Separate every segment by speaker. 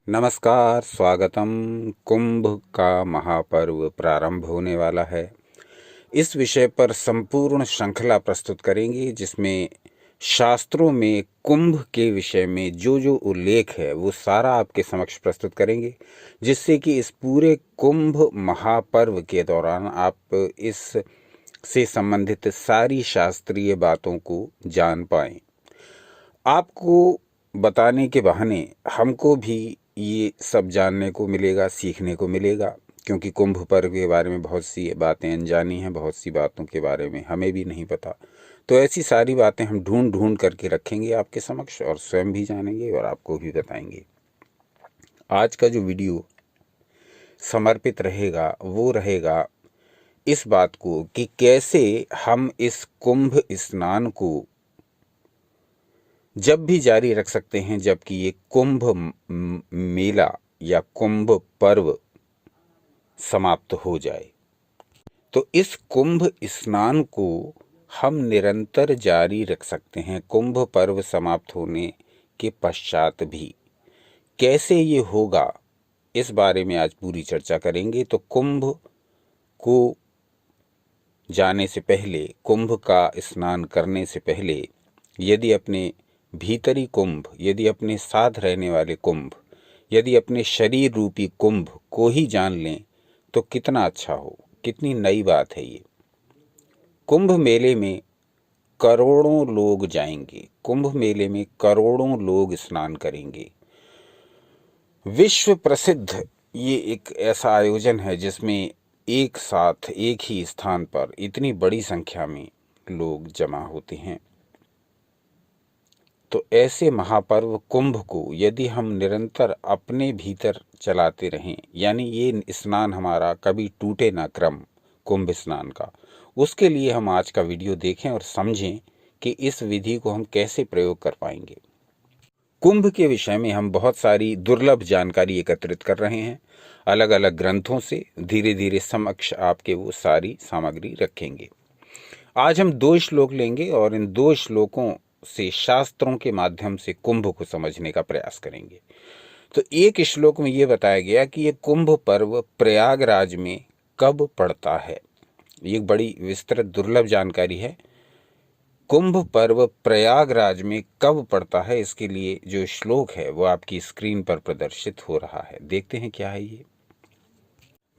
Speaker 1: नमस्कार, स्वागतम। कुंभ का महापर्व प्रारंभ होने वाला है। इस विषय पर संपूर्ण श्रृंखला प्रस्तुत करेंगे, जिसमें शास्त्रों में कुंभ के विषय में जो जो उल्लेख है वो सारा आपके समक्ष प्रस्तुत करेंगे, जिससे कि इस पूरे कुंभ महापर्व के दौरान आप इस से संबंधित सारी शास्त्रीय बातों को जान पाएं। आपको बताने के बहाने हमको भी ये सब जानने को मिलेगा, सीखने को मिलेगा, क्योंकि कुंभ पर्व के बारे में बहुत सी बातें अनजानी हैं, बहुत सी बातों के बारे में हमें भी नहीं पता। तो ऐसी सारी बातें हम ढूंढ ढूंढ करके रखेंगे आपके समक्ष, और स्वयं भी जानेंगे और आपको भी बताएंगे। आज का जो वीडियो समर्पित रहेगा वो रहेगा इस बात को कि कैसे हम इस कुंभ स्नान को जब भी जारी रख सकते हैं, जबकि ये कुंभ मेला या कुंभ पर्व समाप्त हो जाए। तो इस कुंभ स्नान को हम निरंतर जारी रख सकते हैं कुंभ पर्व समाप्त होने के पश्चात भी। कैसे ये होगा, इस बारे में आज पूरी चर्चा करेंगे। तो कुंभ को जाने से पहले, कुंभ का स्नान करने से पहले, यदि अपने भीतरी कुंभ, यदि अपने साथ रहने वाले कुंभ, यदि अपने शरीर रूपी कुंभ को ही जान लें तो कितना अच्छा हो, कितनी नई बात है ये। कुंभ मेले में करोड़ों लोग जाएंगे, कुंभ मेले में करोड़ों लोग स्नान करेंगे। विश्व प्रसिद्ध ये एक ऐसा आयोजन है जिसमें एक साथ एक ही स्थान पर इतनी बड़ी संख्या में लोग जमा होते हैं। तो ऐसे महापर्व कुंभ को यदि हम निरंतर अपने भीतर चलाते रहें, यानी ये स्नान हमारा कभी टूटे ना क्रम कुंभ स्नान का, उसके लिए हम आज का वीडियो देखें और समझें कि इस विधि को हम कैसे प्रयोग कर पाएंगे। कुंभ के विषय में हम बहुत सारी दुर्लभ जानकारी एकत्रित कर रहे हैं, अलग अलग ग्रंथों से धीरे धीरे समक्ष आपके वो सारी सामग्री रखेंगे। आज हम 2 श्लोक लेंगे और इन 2 श्लोकों से शास्त्रों के माध्यम से कुंभ को समझने का प्रयास करेंगे। तो एक श्लोक में यह बताया गया कि यह कुंभ पर्व प्रयागराज में कब पड़ता है। ये बड़ी विस्तृत दुर्लभ जानकारी है। कुंभ पर्व प्रयागराज में कब पड़ता है, इसके लिए जो श्लोक है वो आपकी स्क्रीन पर प्रदर्शित हो रहा है। देखते हैं क्या है ये।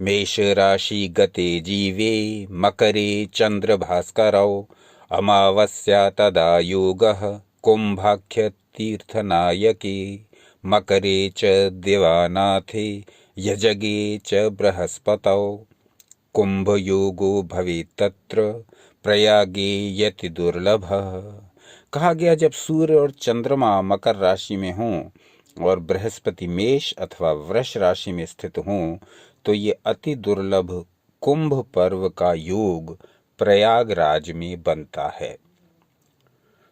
Speaker 1: मेष राशि गते जीवे मकरे चंद्र भास्करौ अमावस्या तदा योगः कुंभाख्य तीर्थनायके मकरे च दिवानाथे यजगे च बृहस्पतौ कुंभ योगो भवेत् तत्र प्रयागे यति दुर्लभः। कहा गया, जब सूर्य और चंद्रमा मकर राशि में हों और बृहस्पति मेष अथवा वृष राशि में स्थित हों तो ये अति दुर्लभ कुंभ पर्व का योग प्रयागराज में बनता है।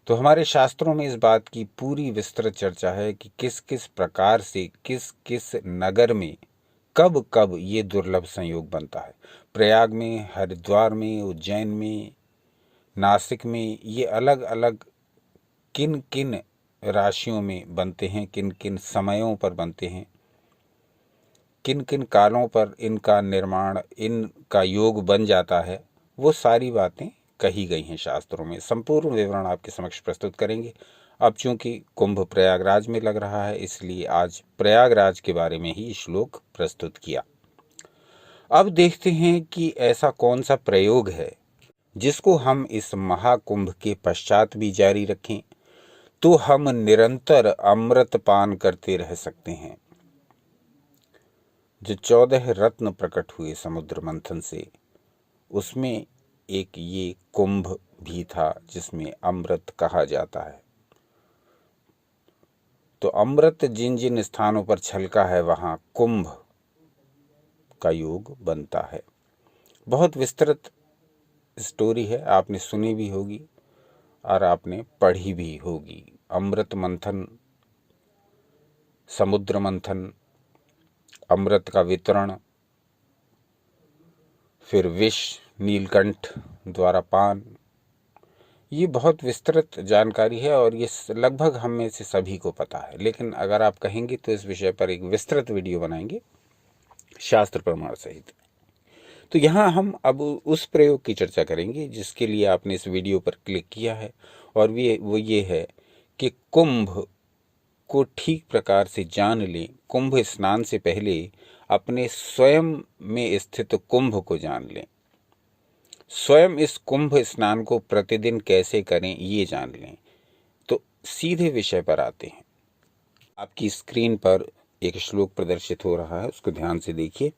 Speaker 1: तो हमारे शास्त्रों में इस बात की पूरी विस्तृत चर्चा है कि किस किस प्रकार से, किस किस नगर में कब कब ये दुर्लभ संयोग बनता है। प्रयाग में, हरिद्वार में, उज्जैन में, नासिक में, ये अलग अलग किन किन राशियों में बनते हैं, किन किन समयों पर बनते हैं, किन किन कालों पर इनका निर्माण, इनका योग बन जाता है, वो सारी बातें कही गई हैं शास्त्रों में। संपूर्ण विवरण आपके समक्ष प्रस्तुत करेंगे। अब चूंकि कुंभ प्रयागराज में लग रहा है, इसलिए आज प्रयागराज के बारे में ही श्लोक प्रस्तुत किया। अब देखते हैं कि ऐसा कौन सा प्रयोग है जिसको हम इस महाकुंभ के पश्चात भी जारी रखें तो हम निरंतर अमृत पान करते रह सकते हैं। जो 14 रत्न प्रकट हुए समुद्र मंथन से, उसमें एक ये कुंभ भी था जिसमें अमृत कहा जाता है। तो अमृत जिन जिन स्थानों पर छलका है वहां कुंभ का योग बनता है। बहुत विस्तृत स्टोरी है, आपने सुनी भी होगी और आपने पढ़ी भी होगी। अमृत मंथन, समुद्र मंथन, अमृत का वितरण, फिर विष नीलकंठ द्वारा पान, ये बहुत विस्तृत जानकारी है और ये लगभग हम में से सभी को पता है, लेकिन अगर आप कहेंगे तो इस विषय पर एक विस्तृत वीडियो बनाएंगे शास्त्र प्रमाण सहित। तो यहाँ हम अब उस प्रयोग की चर्चा करेंगे जिसके लिए आपने इस वीडियो पर क्लिक किया है, और वो ये है कि कुंभ को ठीक प्रकार से जान लें। कुंभ स्नान से पहले अपने स्वयं में स्थित कुंभ को जान लें। स्वयं इस कुंभ स्नान को प्रतिदिन कैसे करें ये जान लें। तो सीधे विषय पर आते हैं। आपकी स्क्रीन पर एक श्लोक प्रदर्शित हो रहा है, उसको ध्यान से देखिए।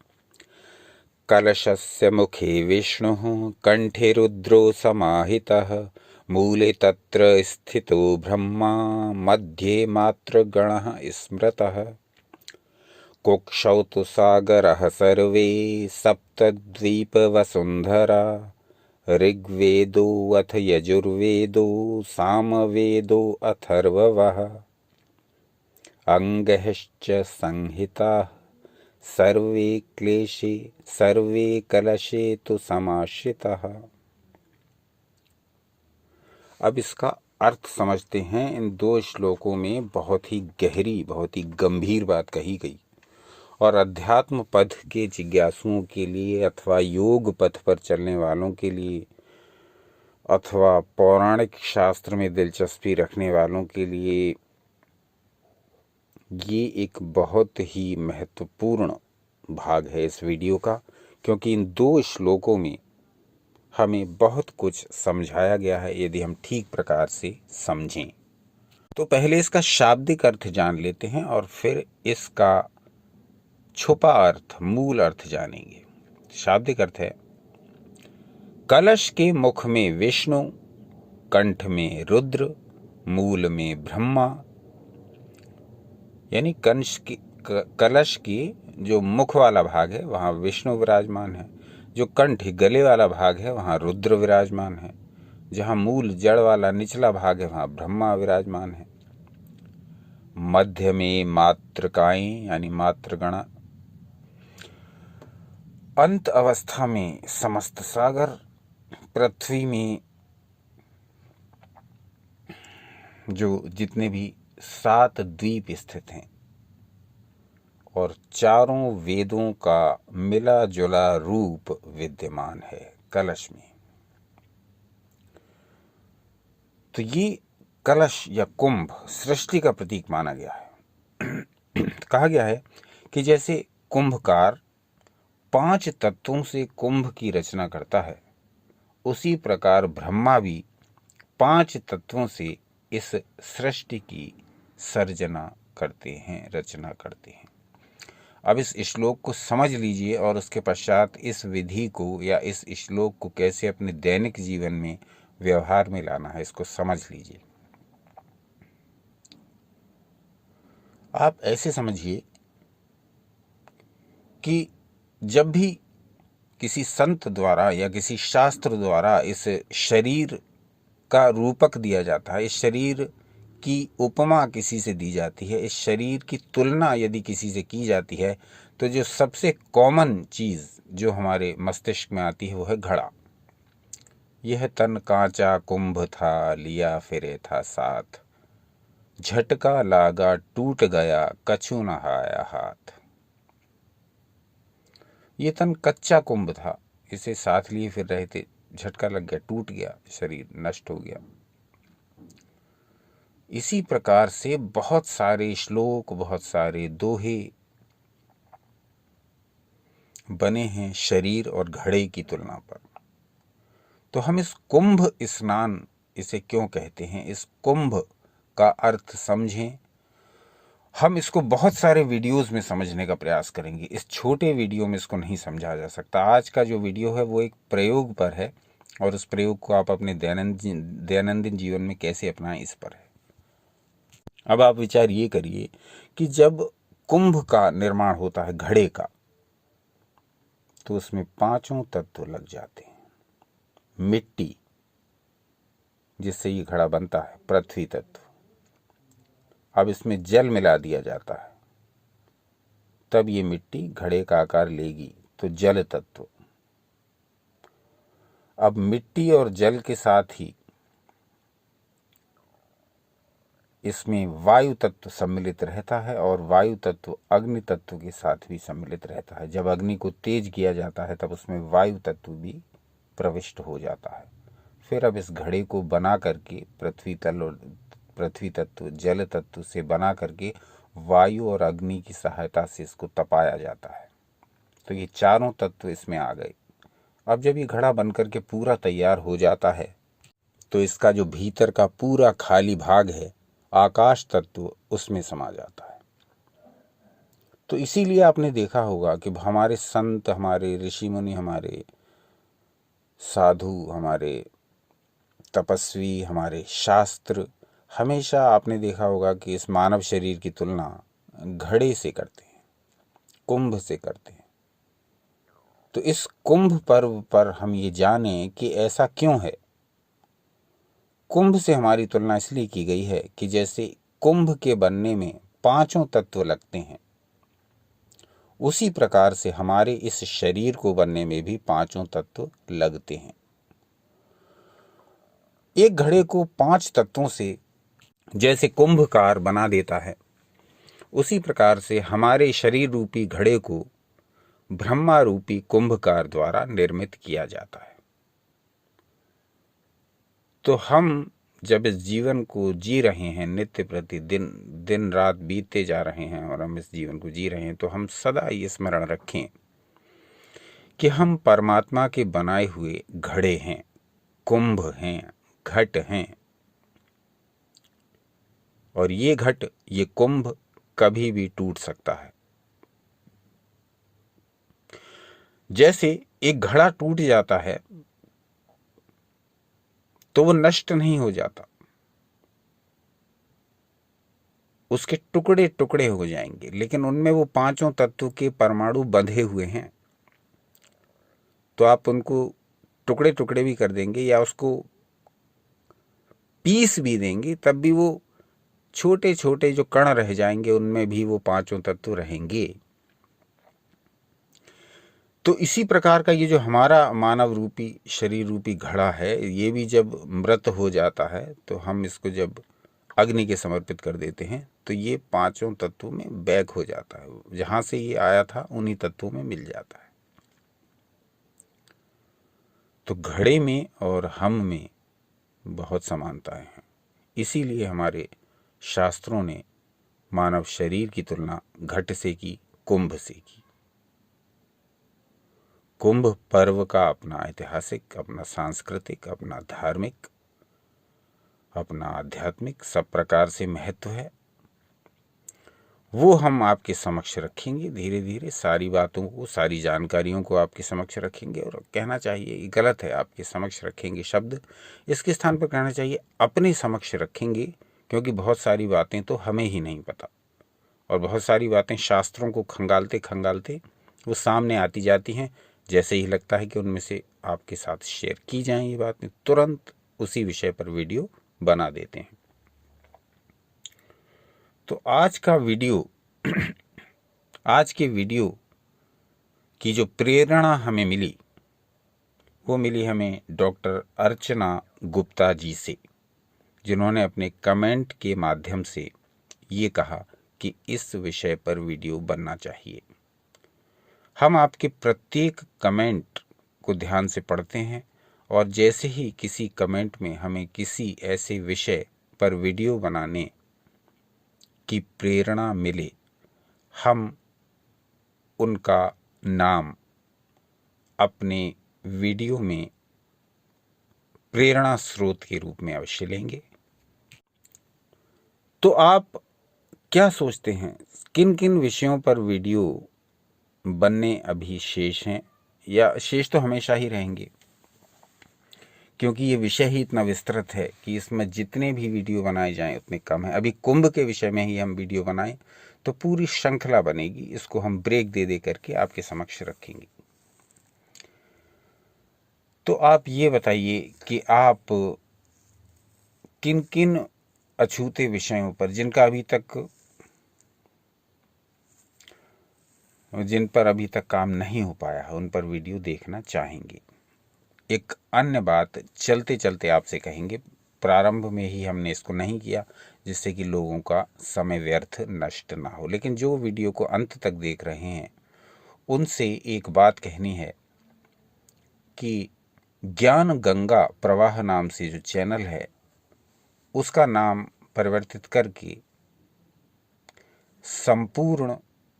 Speaker 1: कलशस्य मुखे विष्णुः कंठे रुद्रो समाहितः मूले तत्र स्थितो ब्रह्मा मध्ये मातृगणः स्मृतः कुक्षौ तु सागरः सर्वे सप्तद्वीपवसुन्धरा ऋग्वेदो अथ यजुर्वेदो सामवेदो अथर्ववः अंगश्च संहिताः सर्वे क्लेशे सर्वे कलशे तु समाश्रिताः। अब इसका अर्थ समझते हैं। इन दो श्लोकों में बहुत ही गहरी, बहुत ही गंभीर बात कही गई, और अध्यात्म पथ के जिज्ञासुओं के लिए अथवा योग पथ पर चलने वालों के लिए अथवा पौराणिक शास्त्र में दिलचस्पी रखने वालों के लिए ये एक बहुत ही महत्वपूर्ण भाग है इस वीडियो का, क्योंकि इन दो श्लोकों में हमें बहुत कुछ समझाया गया है यदि हम ठीक प्रकार से समझें। तो पहले इसका शाब्दिक अर्थ जान लेते हैं और फिर इसका छुपा अर्थ, मूल अर्थ जानेंगे। शाब्दिक अर्थ है, कलश के मुख में विष्णु, कंठ में रुद्र, मूल में ब्रह्मा। यानी कलश की जो मुख वाला भाग है वहाँ विष्णु विराजमान है, जो कंठ गले वाला भाग है वहाँ रुद्र विराजमान है, जहाँ मूल जड़ वाला निचला भाग है वहाँ ब्रह्मा विराजमान है, मध्य में मातृकाएं यानी मातृगणा, अंत अवस्था में समस्त सागर, पृथ्वी में जो जितने भी 7 द्वीप स्थित हैं, और चारों वेदों का मिला जुला रूप विद्यमान है कलश में। तो ये कलश या कुंभ सृष्टि का प्रतीक माना गया है। कहा गया है कि जैसे कुंभकार 5 तत्वों से कुंभ की रचना करता है, उसी प्रकार ब्रह्मा भी 5 तत्वों से इस सृष्टि की सर्जना करते हैं, रचना करते हैं। अब इस श्लोक को समझ लीजिए और उसके पश्चात इस विधि को या इस श्लोक को कैसे अपने दैनिक जीवन में व्यवहार में लाना है, इसको समझ लीजिए। आप ऐसे समझिए कि जब भी किसी संत द्वारा या किसी शास्त्र द्वारा इस शरीर का रूपक दिया जाता है, इस शरीर की उपमा किसी से दी जाती है, इस शरीर की तुलना यदि किसी से की जाती है, तो जो सबसे कॉमन चीज़ जो हमारे मस्तिष्क में आती है वो है घड़ा। यह तन कांचा कुंभ था, लिया फिरे था साथ, झटका लागा टूट गया कछु न आया हाथ। ये तन कच्चा कुंभ था, इसे साथ लिए फिर रहे थे, झटका लग गया, टूट गया, शरीर नष्ट हो गया। इसी प्रकार से बहुत सारे श्लोक, बहुत सारे दोहे बने हैं शरीर और घड़े की तुलना पर। तो हम इस कुंभ स्नान इसे क्यों कहते हैं, इस कुंभ का अर्थ समझें। हम इसको बहुत सारे वीडियोस में समझने का प्रयास करेंगे, इस छोटे वीडियो में इसको नहीं समझा जा सकता। आज का जो वीडियो है वो एक प्रयोग पर है, और उस प्रयोग को आप अपने दैनंदिन जीवन में कैसे अपनाएं इस पर है। अब आप विचार ये करिए कि जब कुंभ का निर्माण होता है घड़े का, तो उसमें 5 तत्व लग जाते हैं। मिट्टी, जिससे ये घड़ा बनता है, पृथ्वी तत्व। अब इसमें जल मिला दिया जाता है, तब ये मिट्टी घड़े का आकार लेगी, तो जल तत्व। अब मिट्टी और जल के साथ ही इसमें वायु तत्व सम्मिलित रहता है और वायु तत्व अग्नि तत्व के साथ भी सम्मिलित रहता है। जब अग्नि को तेज किया जाता है तब उसमें वायु तत्व भी प्रविष्ट हो जाता है। फिर अब इस घड़े को बना करके पृथ्वी तत्व, जल तत्व से बना करके वायु और अग्नि की सहायता से इसको तपाया जाता है। तो ये चारों तत्व इसमें आ गए। अब जब ये घड़ा बनकर के पूरा तैयार हो जाता है तो इसका जो भीतर का पूरा खाली भाग है, आकाश तत्व, उसमें समा जाता है। तो इसीलिए आपने देखा होगा कि हमारे संत, हमारे ऋषि मुनि, हमारे साधु, हमारे तपस्वी, हमारे शास्त्र हमेशा आपने देखा होगा कि इस मानव शरीर की तुलना घड़े से करते हैं, कुंभ से करते हैं। तो इस कुंभ पर्व पर हम ये जानें कि ऐसा क्यों है। कुंभ से हमारी तुलना इसलिए की गई है कि जैसे कुंभ के बनने में पांचों तत्व लगते हैं, उसी प्रकार से हमारे इस शरीर को बनने में भी पांचों तत्व लगते हैं। एक घड़े को 5 तत्वों से जैसे कुंभकार बना देता है, उसी प्रकार से हमारे शरीर रूपी घड़े को ब्रह्मा रूपी कुंभकार द्वारा निर्मित किया जाता है। तो हम जब इस जीवन को जी रहे हैं, नित्य प्रतिदिन दिन रात बीतते जा रहे हैं और हम इस जीवन को जी रहे हैं, तो हम सदा ये स्मरण रखें कि हम परमात्मा के बनाए हुए घड़े हैं, कुंभ हैं, घट हैं। और ये घट, ये कुंभ कभी भी टूट सकता है। जैसे एक घड़ा टूट जाता है तो वो नष्ट नहीं हो जाता, उसके टुकड़े टुकड़े हो जाएंगे, लेकिन उनमें वो पांचों तत्व के परमाणु बंधे हुए हैं। तो आप उनको टुकड़े टुकड़े भी कर देंगे या उसको पीस भी देंगे, तब भी वो छोटे छोटे जो कण रह जाएंगे, उनमें भी वो पांचों तत्व रहेंगे। तो इसी प्रकार का ये जो हमारा मानव रूपी शरीर रूपी घड़ा है, ये भी जब मृत हो जाता है तो हम इसको जब अग्नि के समर्पित कर देते हैं तो ये पांचों तत्वों में बैक हो जाता है। जहां से ये आया था उन्हीं तत्वों में मिल जाता है। तो घड़े में और हम में बहुत समानताएं हैं। इसीलिए हमारे शास्त्रों ने मानव शरीर की तुलना घट से की, कुंभ से की। कुंभ पर्व का अपना ऐतिहासिक, अपना सांस्कृतिक, अपना धार्मिक, अपना आध्यात्मिक सब प्रकार से महत्व है। वो हम आपके समक्ष रखेंगे। धीरे धीरे सारी बातों को, सारी जानकारियों को आपके समक्ष रखेंगे। और कहना चाहिए, गलत है आपके समक्ष रखेंगे शब्द, इसके स्थान पर कहना चाहिए अपने समक्ष रखेंगे, क्योंकि बहुत सारी बातें तो हमें ही नहीं पता और बहुत सारी बातें शास्त्रों को खंगालते खंगालते वो सामने आती जाती हैं। जैसे ही लगता है कि उनमें से आपके साथ शेयर की जाएं ये बातें, तुरंत उसी विषय पर वीडियो बना देते हैं। तो आज का वीडियो आज के वीडियो की जो प्रेरणा हमें मिली, वो मिली हमें डॉक्टर अर्चना गुप्ता जी से, जिन्होंने अपने कमेंट के माध्यम से ये कहा कि इस विषय पर वीडियो बनना चाहिए। हम आपके प्रत्येक कमेंट को ध्यान से पढ़ते हैं और जैसे ही किसी कमेंट में हमें किसी ऐसे विषय पर वीडियो बनाने की प्रेरणा मिले, हम उनका नाम अपने वीडियो में प्रेरणा स्रोत के रूप में अवश्य लेंगे। तो आप क्या सोचते हैं, किन किन विषयों पर वीडियो बनने अभी शेष हैं, या शेष तो हमेशा ही रहेंगे, क्योंकि ये विषय ही इतना विस्तृत है कि इसमें जितने भी वीडियो बनाए जाएं उतने कम है। अभी कुंभ के विषय में ही हम वीडियो बनाएं तो पूरी श्रृंखला बनेगी, इसको हम ब्रेक दे दे करके आपके समक्ष रखेंगे। तो आप ये बताइए कि आप किन किन अछूते विषयों पर, जिन पर अभी तक काम नहीं हो पाया है, उन पर वीडियो देखना चाहेंगे। एक अन्य बात चलते चलते आपसे कहेंगे, प्रारंभ में ही हमने इसको नहीं किया, जिससे कि लोगों का समय व्यर्थ नष्ट ना हो। लेकिन जो वीडियो को अंत तक देख रहे हैं उनसे एक बात कहनी है कि ज्ञान गंगा प्रवाह नाम से जो चैनल है उसका नाम परिवर्तित करके संपूर्ण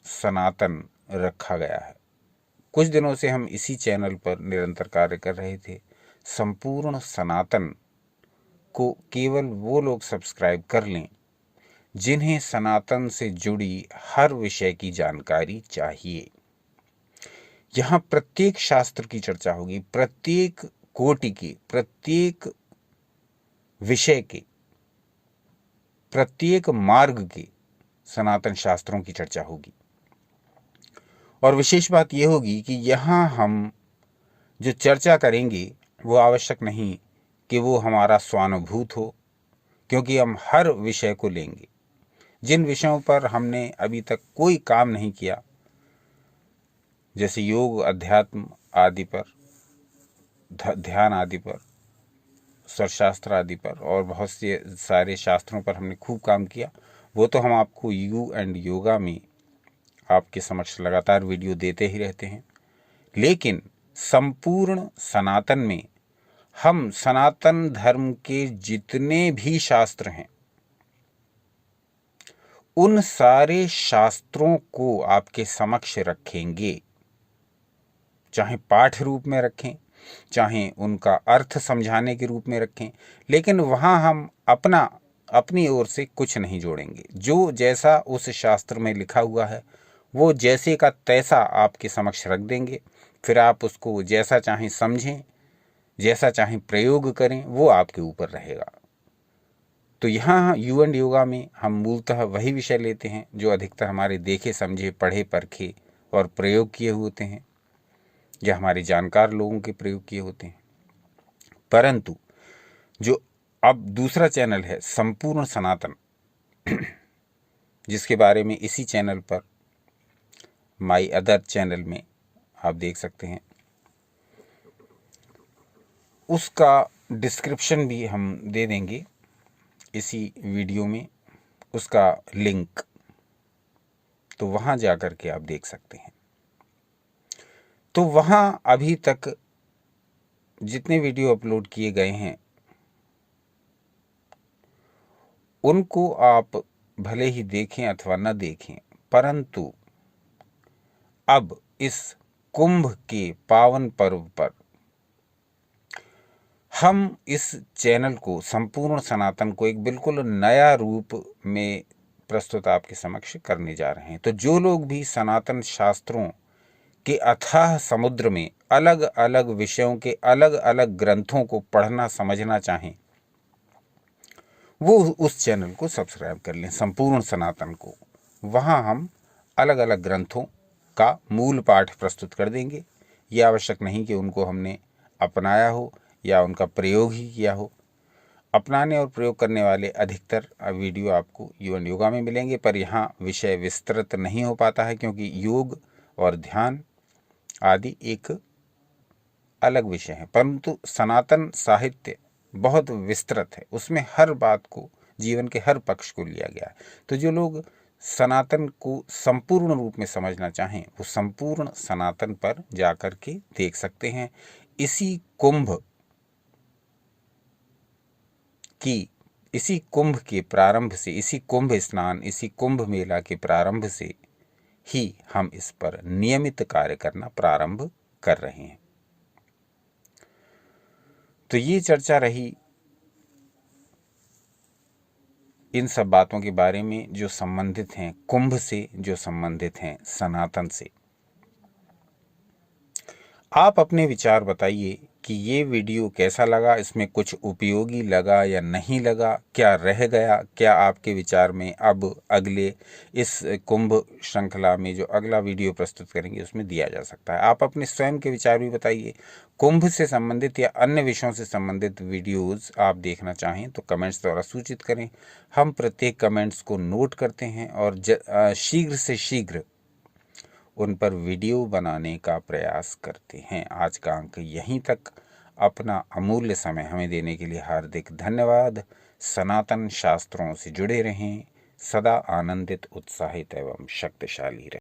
Speaker 1: सनातन रखा गया है। कुछ दिनों से हम इसी चैनल पर निरंतर कार्य कर रहे थे। संपूर्ण सनातन को केवल वो लोग सब्सक्राइब कर लें जिन्हें सनातन से जुड़ी हर विषय की जानकारी चाहिए। यहाँ प्रत्येक शास्त्र की चर्चा होगी, प्रत्येक कोटि की, प्रत्येक विषय के, प्रत्येक मार्ग के सनातन शास्त्रों की चर्चा होगी। और विशेष बात यह होगी कि यहाँ हम जो चर्चा करेंगे वो आवश्यक नहीं कि वो हमारा स्वानुभूत हो, क्योंकि हम हर विषय को लेंगे। जिन विषयों पर हमने अभी तक कोई काम नहीं किया, जैसे योग, अध्यात्म आदि पर, ध्यान आदि पर, स्वरशास्त्र आदि पर और बहुत से सारे शास्त्रों पर हमने खूब काम किया, वो तो हम आपको यू एंड योगा में आपके समक्ष लगातार वीडियो देते ही रहते हैं। लेकिन संपूर्ण सनातन में हम सनातन धर्म के जितने भी शास्त्र हैं उन सारे शास्त्रों को आपके समक्ष रखेंगे, चाहे पाठ रूप में रखें, चाहे उनका अर्थ समझाने के रूप में रखें, लेकिन वहां हम अपनी ओर से कुछ नहीं जोड़ेंगे। जो जैसा उस शास्त्र में लिखा हुआ है वो जैसे का तैसा आपके समक्ष रख देंगे। फिर आप उसको जैसा चाहें समझें, जैसा चाहें प्रयोग करें, वो आपके ऊपर रहेगा। तो यहाँ यू एंड योगा में हम मूलतः वही विषय लेते हैं जो अधिकतर हमारे देखे समझे, पढ़े परखे और प्रयोग किए होते हैं, या हमारे जानकार लोगों के प्रयोग किए होते हैं। परंतु जो अब दूसरा चैनल है संपूर्ण सनातन, जिसके बारे में इसी चैनल पर माई अदर चैनल में आप देख सकते हैं, उसका डिस्क्रिप्शन भी हम दे देंगे इसी वीडियो में, उसका लिंक, तो वहां जाकर के आप देख सकते हैं। तो वहां अभी तक जितने वीडियो अपलोड किए गए हैं उनको आप भले ही देखें अथवा न देखें, परंतु अब इस कुंभ के पावन पर्व पर हम इस चैनल को, संपूर्ण सनातन को, एक बिल्कुल नया रूप में प्रस्तुत आपके समक्ष करने जा रहे हैं। तो जो लोग भी सनातन शास्त्रों के अथाह समुद्र में अलग अलग विषयों के अलग अलग ग्रंथों को पढ़ना समझना चाहें, वो उस चैनल को सब्सक्राइब कर लें, संपूर्ण सनातन को। वहाँ हम अलग अलग ग्रंथों का मूल पाठ प्रस्तुत कर देंगे। ये आवश्यक नहीं कि उनको हमने अपनाया हो या उनका प्रयोग ही किया हो। अपनाने और प्रयोग करने वाले अधिकतर वीडियो आपको यू एंड योगा में मिलेंगे, पर यहाँ विषय विस्तृत नहीं हो पाता है, क्योंकि योग और ध्यान आदि एक अलग विषय है। परंतु सनातन साहित्य बहुत विस्तृत है, उसमें हर बात को, जीवन के हर पक्ष को लिया गया है। तो जो लोग सनातन को संपूर्ण रूप में समझना चाहें वो संपूर्ण सनातन पर जाकर के देख सकते हैं। इसी कुंभ के प्रारंभ से, इसी कुंभ स्नान, इसी कुंभ मेला के प्रारंभ से ही हम इस पर नियमित कार्य करना प्रारंभ कर रहे हैं। तो ये चर्चा रही इन सब बातों के बारे में जो संबंधित हैं कुंभ से, जो संबंधित हैं सनातन से। आप अपने विचार बताइए कि ये वीडियो कैसा लगा, इसमें कुछ उपयोगी लगा या नहीं लगा, क्या रह गया, क्या आपके विचार में अब अगले इस कुंभ श्रृंखला में जो अगला वीडियो प्रस्तुत करेंगे उसमें दिया जा सकता है। आप अपने स्वयं के विचार भी बताइए। कुंभ से संबंधित या अन्य विषयों से संबंधित वीडियोज़ आप देखना चाहें तो कमेंट्स द्वारा सूचित करें। हम प्रत्येक कमेंट्स को नोट करते हैं और शीघ्र से शीघ्र उन पर वीडियो बनाने का प्रयास करते हैं। आज का अंक यहीं तक। अपना अमूल्य समय हमें देने के लिए हार्दिक धन्यवाद। सनातन शास्त्रों से जुड़े रहें, सदा आनंदित, उत्साहित एवं शक्तिशाली रहें।